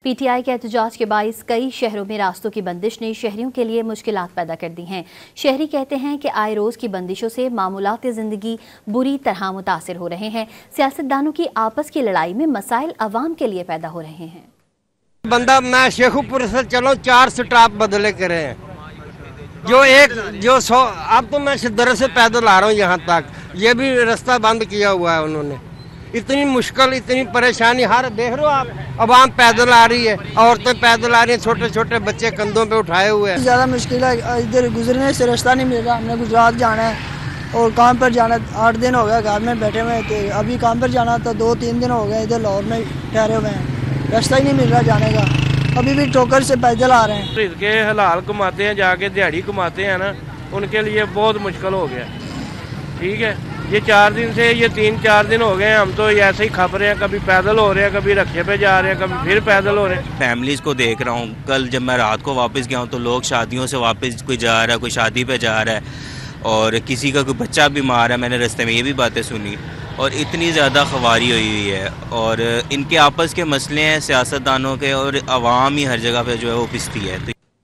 PTI के एहतजाज के बाइस कई शहरों में रास्तों की बंदिश ने शहरियों के लिए मुश्किलात पैदा कर दी हैं। शहरी कहते हैं कि आए रोज की बंदिशों से मामूलात ज़िंदगी बुरी तरह मुतासिर हो रहे हैं। सियासतदानों की आपस की लड़ाई में मसाइल अवाम के लिए पैदा हो रहे हैं। बंदा मैं शेखुपुर से चलो 4 स्टॉप बदले करे हैं, अब तो मैं शिद्दर से पैदल आ रहा हूँ यहाँ तक, ये भी रास्ता बंद किया हुआ है उन्होंने। इतनी मुश्किल, इतनी परेशानी, हर देख रहे हो आप, अवाम पैदल आ रही है, औरतें पैदल आ रही हैं, छोटे छोटे बच्चे कंधों पे उठाए हुए हैं। ज़्यादा मुश्किल है, इधर गुजरने से रास्ता नहीं मिल रहा। हमने गुजरात जाना है और काम पर जाना, 8 दिन हो गया घर में बैठे हुए थे। अभी काम पर जाना था, 2-3 दिन हो गए इधर लाहौर में ठहरे हुए हैं, रास्ता ही नहीं मिल रहा जाने का। अभी भी ठोकर से पैदल आ रहे हैं। के हलाल कमाते हैं, जाके दिहाड़ी कमाते हैं ना, उनके लिए बहुत मुश्किल हो गया। ठीक है, ये 4 दिन से, ये 3-4 दिन हो गए हम तो ऐसे ही खप रहे हैं, कभी पैदल हो रहे हैं, कभी रक्शे पे जा रहे हैं, कभी फिर पैदल हो रहे हैं। फैमिलीज़ को देख रहा हूँ, कल जब मैं रात को वापस गया हूँ तो लोग शादियों से वापस, कोई जा रहा है, कोई शादी पे जा रहा है और किसी का कोई बच्चा बीमार है। मैंने रास्ते में ये भी बातें सुनी और इतनी ज़्यादा ख़वारी हुई है और इनके आपस के मसले हैं सियासतदानों के, और आवाम ही हर जगह पे जो है वो पिसती है। तो